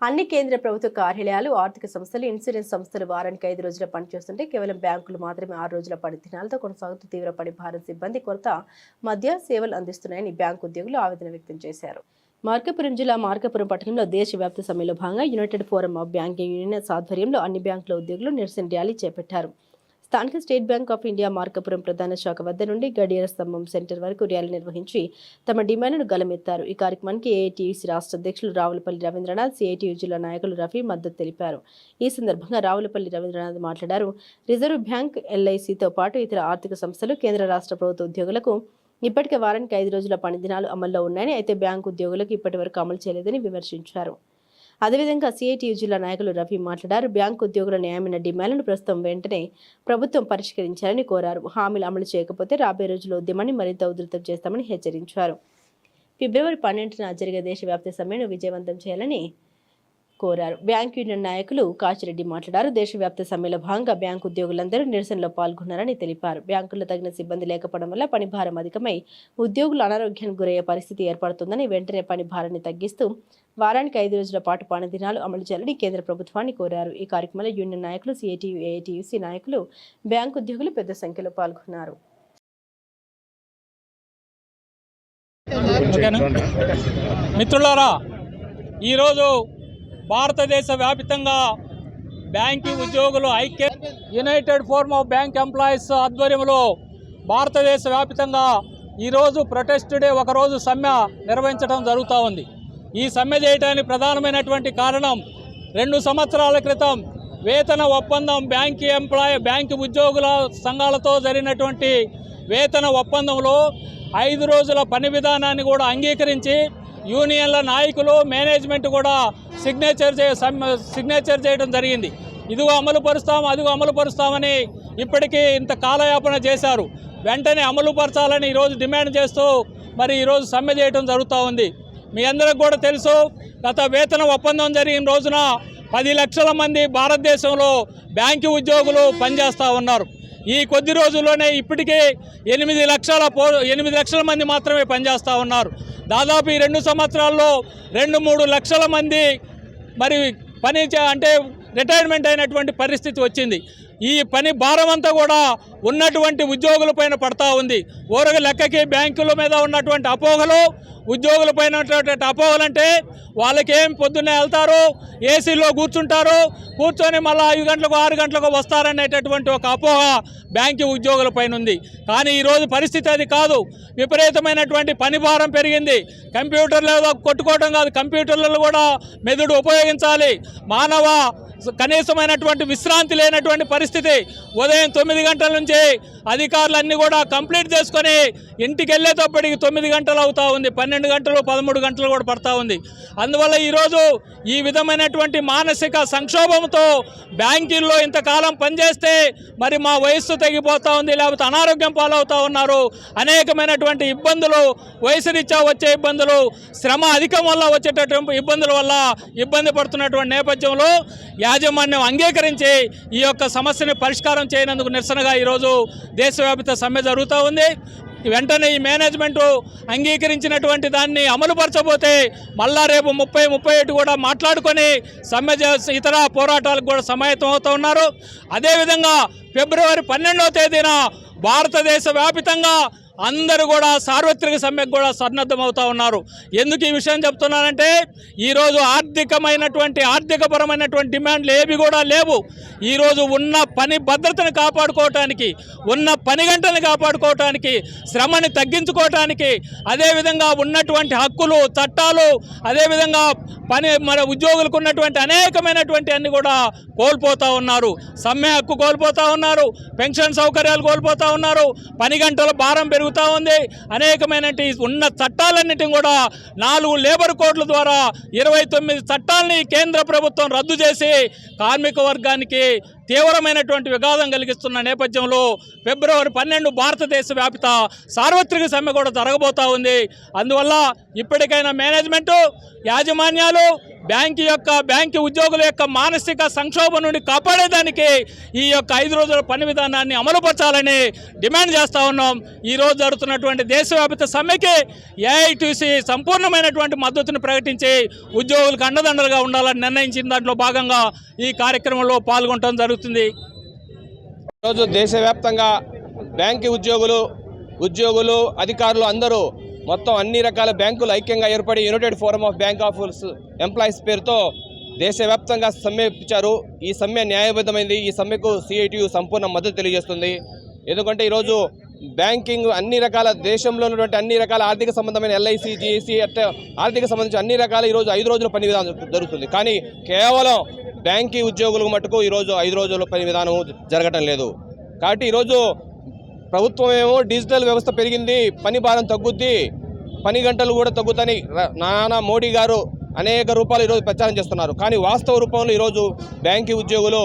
అన్ని కేంద్ర ప్రభుత్వ కార్యాలయాలు, ఆర్థిక సంస్థలు, ఇన్సూరెన్స్ సంస్థలు వారానికి 5 రోజుల పనిచేస్తుంటే కేవలం బ్యాంకులు మాత్రమే 6 రోజుల పని దినాలతో కొనసాగుతూ తీవ్ర పని భారం, సిబ్బంది కొరత మధ్య సేవలు అందిస్తున్నాయని బ్యాంకు ఉద్యోగులు ఆవేదన వ్యక్తం చేశారు. మార్కాపురం జిల్లా మార్కాపురం పట్టణంలో దేశవ్యాప్త సమ్మెలో భాగంగా United forum of banking unions ఆధ్వర్యంలో అన్ని బ్యాంకుల ఉద్యోగులు నిరసన ర్యాలీ చేపట్టారు. స్థానిక state bank of India Markapuram ప్రధాన శాఖ వద్ద నుండి గడియార స్తంభం సెంటర్ వరకు ర్యాలీ నిర్వహించి తమ డిమాండ్ను గలమెత్తారు. ఈ కార్యక్రమానికి ఏఐటీయూసీ రాష్ట్ర అధ్యక్షులు రావులపల్లి రవీంద్రనాథ్, సిఐటియు జిల్లా నాయకులు రఫీ మద్దతు తెలిపారు. ఈ సందర్భంగా రావులపల్లి రవీంద్రనాథ్ మాట్లాడారు. రిజర్వ్ బ్యాంక్, ఎల్ఐసితో పాటు ఇతర ఆర్థిక సంస్థలు, కేంద్ర రాష్ట్ర ప్రభుత్వ ఉద్యోగులకు ఇప్పటికే వారానికి 5 రోజుల పని దినాలు అమల్లో ఉన్నాయని, అయితే బ్యాంకు ఉద్యోగులకు ఇప్పటి వరకు అమలు చేయలేదని విమర్శించారు. అదేవిధంగా సిఐటియు జిల్లా నాయకులు రఫీ మాట్లాడారు. బ్యాంకు ఉద్యోగుల న్యాయమైన డిమాండ్లను ప్రస్తుతం వెంటనే ప్రభుత్వం పరిష్కరించాలని కోరారు. హామీలు అమలు చేయకపోతే రాబోయే రోజుల్లో ఉద్యమాన్ని మరింత ఉధృతం చేస్తామని హెచ్చరించారు. ఫిబ్రవరి 12న జరిగే దేశవ్యాప్త సమ్మెను విజయవంతం చేయాలని కోరారు. బ్యాంకు యూనియన్ నాయకులు కాచిరెడ్డి మాట్లాడారు. దేశవ్యాప్త సమ్మెలో భాగంగా బ్యాంకు ఉద్యోగులందరూ నిరసనలో పాల్గొన్నారని తెలిపారు. బ్యాంకుల్లో తగిన సిబ్బంది లేకపోవడం వల్ల పని భారం అధికమై ఉద్యోగులు అనారోగ్యానికి గురయ్యే పరిస్థితి ఏర్పడుతుందని, వెంటనే పని భారాన్ని తగ్గిస్తూ వారానికి 5 రోజుల పాటు పని దినాలు అమలు చేయాలని కేంద్ర ప్రభుత్వాన్ని కోరారు. ఈ కార్యక్రమంలో యూనియన్ నాయకులు, సిఐటియు, ఏఐటీయూసీ నాయకులు, బ్యాంకు ఉద్యోగులు పెద్ద సంఖ్యలో పాల్గొన్నారు. మిత్రులారా, ఈరోజు భారతదేశ వ్యాప్తంగా బ్యాంకు ఉద్యోగులు ఐక్య United forum of bank employees ఆధ్వర్యంలో భారతదేశ వ్యాప్తంగా ఈరోజు ప్రొటెస్ట్ డే, ఒకరోజు సమ్మె నిర్వహించడం జరుగుతూ ఉంది. ఈ సమ్మె చేయడానికి ప్రధానమైనటువంటి కారణం 2 సంవత్సరాల క్రితం వేతన ఒప్పందం బ్యాంకు ఉద్యోగుల సంఘాలతో జరిగినటువంటి వేతన ఒప్పందంలో 5 రోజుల పని విధానాన్ని కూడా అంగీకరించి యూనియన్ల నాయకులు, మేనేజ్మెంట్ కూడా సిగ్నేచర్ చేయడం జరిగింది. ఇదిగో అమలు పరుస్తాం, అదిగో అమలు పరుస్తామని ఇప్పటికీ ఇంత కాలయాపన చేశారు. వెంటనే అమలు పరచాలని ఈరోజు డిమాండ్ చేస్తూ మరి ఈరోజు సమ్మె చేయడం జరుగుతూ ఉంది. మీ అందరికి కూడా తెలుసు, గత వేతన ఒప్పందం జరిగిన రోజున 10 లక్షల మంది భారతదేశంలో బ్యాంకు ఉద్యోగులు పనిచేస్తూ ఉన్నారు. ఈ కొద్ది రోజుల్లోనే ఇప్పటికే 8 లక్షల మంది మాత్రమే పనిచేస్తూ ఉన్నారు. దాదాపు ఈ 2 సంవత్సరాల్లో 2-3 లక్షల మంది మరి అంటే రిటైర్మెంట్ అయినటువంటి పరిస్థితి వచ్చింది. ఈ పని భారం అంతా కూడా ఉన్నటువంటి ఉద్యోగులపైన పడతా ఉంది. ఊరగ లెక్కకి బ్యాంకుల మీద ఉన్నటువంటి అపోహలు, ఉద్యోగులపైన ఉన్నటువంటి అపోహలు అంటే వాళ్ళకేం పొద్దున్నే వెళ్తారు, ఏసీలో కూర్చొని మళ్ళీ 5 గంటలకు 6 గంటలకు వస్తారనేటటువంటి ఒక అపోహ బ్యాంకు ఉద్యోగులపైన ఉంది. కానీ ఈరోజు పరిస్థితి అది కాదు. విపరీతమైనటువంటి పని భారం పెరిగింది. కంప్యూటర్లు కొట్టుకోవడం కాదు, కంప్యూటర్లలో కూడా మెదడు ఉపయోగించాలి. మానవ కనీసమైనటువంటి విశ్రాంతి లేనటువంటి పరిస్థితి. ఉదయం 9 గంటల నుంచి అధికారులన్నీ కూడా కంప్లీట్ చేసుకొని ఇంటికి వెళ్ళేటప్పటికి 9 గంటలు అవుతూ ఉంది, 12 గంటలు 13 గంటలు కూడా పడతా ఉంది. అందువల్ల ఈరోజు ఈ విధమైనటువంటి మానసిక సంక్షోభంతో బ్యాంకుల్లో ఇంతకాలం పనిచేస్తే మరి మా వయస్సు తగ్గిపోతూ ఉంది, లేకపోతే అనారోగ్యం పాలవుతూ ఉన్నారు. అనేకమైనటువంటి ఇబ్బందులు, వయసు రీత్యా వచ్చే ఇబ్బందులు, శ్రమ అధికం వల్ల వచ్చేటటువంటి ఇబ్బందుల వల్ల ఇబ్బంది పడుతున్నటువంటి నేపథ్యంలో యాజమాన్యం అంగీకరించి ఈ యొక్క సమస్యను పరిష్కారం చేయనందుకు నిరసనగా ఈరోజు దేశవ్యాప్త సమ్మె జరుగుతూ ఉంది. వెంటనే ఈ మేనేజ్మెంట్ అంగీకరించినటువంటి దాన్ని అమలుపరచబోతే మళ్ళా రేపు 30-31 కూడా మాట్లాడుకొని సమ్మె ఇతర పోరాటాలకు కూడా సమాయత్తం అవుతూ ఉన్నారు. అదేవిధంగా ఫిబ్రవరి 12వ తేదీన భారతదేశ వ్యాప్తంగా అందరూ కూడా సార్వత్రిక సమ్మెకు కూడా సన్నద్ధమవుతూ ఉన్నారు. ఎందుకు ఈ విషయం చెప్తున్నానంటే ఈరోజు ఆర్థికపరమైనటువంటి డిమాండ్లు ఏవి కూడా లేవు. ఈరోజు ఉన్న పని భద్రతను కాపాడుకోవటానికి, ఉన్న పని గంటలను కాపాడుకోవటానికి, శ్రమని తగ్గించుకోవటానికి, అదేవిధంగా ఉన్నటువంటి హక్కులు, చట్టాలు, అదేవిధంగా మన ఉద్యోగులకు ఉన్నటువంటి అనేకమైనటువంటి అన్ని కూడా కోల్పోతూ ఉన్నారు. సమ్మె హక్కు కోల్పోతూ ఉన్నారు, పెన్షన్ సౌకర్యాలు కోల్పోతూ ఉన్నారు, పని గంటల భారం పెరుగుతూ ఉంది. అనేకమైన ఉన్న చట్టాలన్నింటినీ కూడా 4 లేబర్ కోడ్ల ద్వారా 29 చట్టాలని కేంద్ర ప్రభుత్వం రద్దు చేసి కార్మిక వర్గానికి తీవ్రమైనటువంటి విఘాతం కలిగిస్తున్న నేపథ్యంలో ఫిబ్రవరి 12 భారతదేశ వ్యాపిత సార్వత్రిక సమ్మె కూడా జరగబోతూ ఉంది. అందువల్ల ఇప్పటికైనా మేనేజ్మెంటు, యాజమాన్యాలు బ్యాంకు ఉద్యోగుల యొక్క మానసిక సంక్షోభం నుండి కాపాడేదానికి ఈ యొక్క 5 రోజుల పని విధానాన్ని అమలుపరచాలని డిమాండ్ చేస్తూ ఉన్నాం. ఈరోజు జరుగుతున్నటువంటి దేశవ్యాప్త సమ్మెకి ఏఐటీసీ సంపూర్ణమైనటువంటి మద్దతును ప్రకటించి ఉద్యోగులకు అండదండలుగా ఉండాలని నిర్ణయించిన దాంట్లో భాగంగా ఈ కార్యక్రమంలో పాల్గొనడం జరుగుతుంది. ఈరోజు దేశవ్యాప్తంగా బ్యాంకు ఉద్యోగులు అధికారులు అందరూ మొత్తం అన్ని రకాల బ్యాంకులు ఐక్యంగా ఏర్పడి United forum of bank of employees పేరుతో దేశవ్యాప్తంగా సమ్మె ఇచ్చారు. ఈ సమ్మె న్యాయబద్ధమైంది. ఈ సమ్మెకు సిఐటియు సంపూర్ణ మద్దతు తెలియజేస్తుంది. ఎందుకంటే ఈరోజు బ్యాంకింగ్ అన్ని రకాల దేశంలో ఉన్నటువంటి అన్ని రకాల ఆర్థిక సంబంధమైన ఎల్ఐసి, జిఎస్సి అట్లా ఆర్థిక సంబంధించి అన్ని రకాల ఈరోజు 5 రోజుల పని విధానం జరుగుతుంది. కానీ కేవలం బ్యాంకీ ఉద్యోగులకు మటుకు ఈరోజు 5 రోజుల పని విధానం జరగటం లేదు. కాబట్టి ఈరోజు ప్రభుత్వం ఏమో డిజిటల్ వ్యవస్థ పెరిగింది, పని భారం తగ్గుద్ది, పని గంటలు కూడా తగ్గుతాయని నానా మోడీ గారు అనేక రూపాయలు ఈరోజు ప్రచారం చేస్తున్నారు. కానీ వాస్తవ రూపంలో ఈరోజు బ్యాంకు ఉద్యోగుల్లో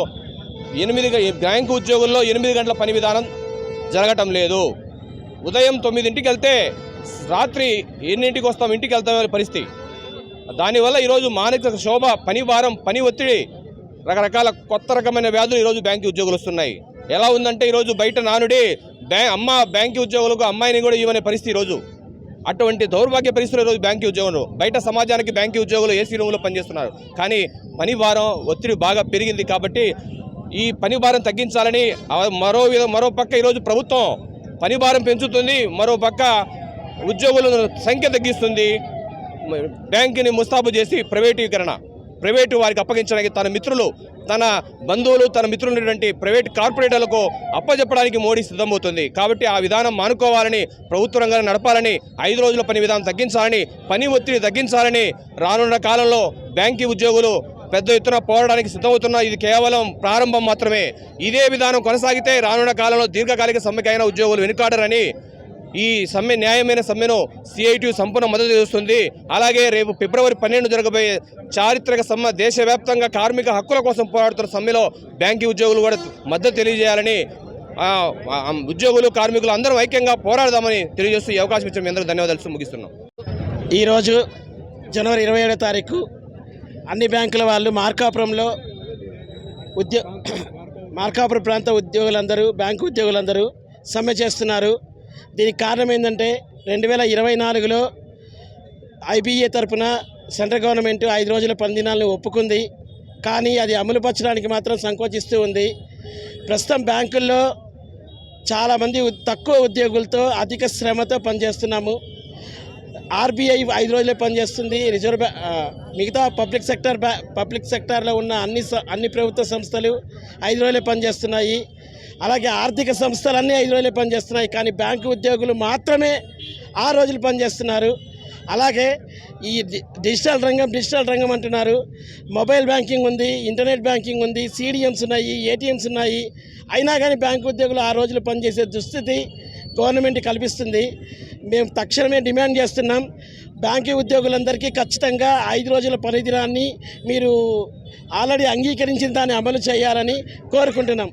8 గంటల పని విధానం జరగటం లేదు. ఉదయం 9ంటికి వెళ్తే రాత్రి 8ంటికి వస్తాం, ఇంటికి వెళ్తామనే పరిస్థితి. దానివల్ల ఈరోజు మానసిక శోభ, పని భారం, పని ఒత్తిడి, రకరకాల కొత్త రకమైన వ్యాధులు ఈరోజు బ్యాంకు ఉద్యోగులు వస్తున్నాయి. ఎలా ఉందంటే ఈరోజు బయట నానుడి బ్యాంకు ఉద్యోగులకు అమ్మాయిని కూడా ఇవ్వనే పరిస్థితి ఈరోజు. అటువంటి దౌర్భాగ్య పరిస్థితులు ఈరోజు బ్యాంకు ఉద్యోగులు బయట సమాజానికి బ్యాంకు ఉద్యోగులు ఏసీ రూమ్లో పనిచేస్తున్నారు. కానీ పని భారం, ఒత్తిడి బాగా పెరిగింది. కాబట్టి ఈ పని భారం తగ్గించాలని మరో పక్క ఈరోజు ప్రభుత్వం పని భారం పెంచుతుంది, మరో పక్క ఉద్యోగుల సంఖ్య తగ్గిస్తుంది. బ్యాంకుని ముస్తాబు చేసి ప్రైవేటు వారికి అప్పగించడానికి తన బంధువులు, తన మిత్రులైనటువంటి ప్రైవేట్ కార్పొరేటర్లకు అప్పచెప్పడానికి మోడీ సిద్ధమవుతుంది. కాబట్టి ఆ విధానం మానుకోవాలని, ప్రభుత్వ రంగాన్ని నడపాలని, 5 రోజుల పని విధానం తగ్గించాలని, పని ఒత్తిడి తగ్గించాలని రానున్న కాలంలో బ్యాంకీ ఉద్యోగులు పెద్ద ఎత్తున పోరాడానికి సిద్ధమవుతున్న. ఇది కేవలం ప్రారంభం మాత్రమే. ఇదే విధానం కొనసాగితే రానున్న కాలంలో దీర్ఘకాలిక సమ్మెకైన ఉద్యోగులు వెనుకాడరని, ఈ సమ్మె న్యాయమైన సమ్మెను సిఐటియు సంపూర్ణ మద్దతు చేస్తుంది. అలాగే రేపు ఫిబ్రవరి 12 జరగబోయే చారిత్రక సమ్మె, దేశవ్యాప్తంగా కార్మిక హక్కుల కోసం పోరాడుతున్న సమ్మెలో బ్యాంకీ ఉద్యోగులు కూడా మద్దతు తెలియజేయాలని, ఉద్యోగులు, కార్మికులు అందరూ ఐక్యంగా పోరాడదామని తెలియజేస్తూ ఈ అవకాశం ఇచ్చిన మీ అందరూ ధన్యవాదాలు ముగిస్తున్నాం. ఈరోజు జనవరి 27వ తారీఖు అన్ని బ్యాంకుల వాళ్ళు మార్కాపురం ప్రాంత ఉద్యోగులందరూ, బ్యాంకు ఉద్యోగులందరూ సమ్మె చేస్తున్నారు. దీనికి కారణం ఏంటంటే 2024లో ఐబీఏ తరఫున సెంట్రల్ గవర్నమెంట్ 5 రోజుల పని దినాలను ఒప్పుకుంది. కానీ అది అమలుపరచడానికి మాత్రం సంకోచిస్తూ ఉంది. ప్రస్తుతం బ్యాంకుల్లో చాలామంది తక్కువ ఉద్యోగులతో అధిక శ్రమతో పనిచేస్తున్నాము. ఆర్బీఐ 5 రోజులే పనిచేస్తుంది. మిగతా పబ్లిక్ సెక్టార్లో ఉన్న అన్ని ప్రభుత్వ సంస్థలు 5 రోజులే పనిచేస్తున్నాయి. అలాగే ఆర్థిక సంస్థలన్నీ 5 రోజులే పనిచేస్తున్నాయి. కానీ బ్యాంకు ఉద్యోగులు మాత్రమే 6 రోజులు పనిచేస్తున్నారు. అలాగే ఈ డిజిటల్ రంగం అంటున్నారు. మొబైల్ బ్యాంకింగ్ ఉంది, ఇంటర్నెట్ బ్యాంకింగ్ ఉంది, సిడిఎంస్ ఉన్నాయి, ఏటీఎంస్ ఉన్నాయి. అయినా కానీ బ్యాంకు ఉద్యోగులు 6 రోజులు పనిచేసే దుస్థితి గవర్నమెంట్ కల్పిస్తుంది. మేము తక్షణమే డిమాండ్ చేస్తున్నాం, బ్యాంకు ఉద్యోగులందరికీ ఖచ్చితంగా 5 రోజుల పని దినాన్ని మీరు ఆల్రెడీ అంగీకరించిన దాన్ని అమలు చేయాలని కోరుకుంటున్నాం.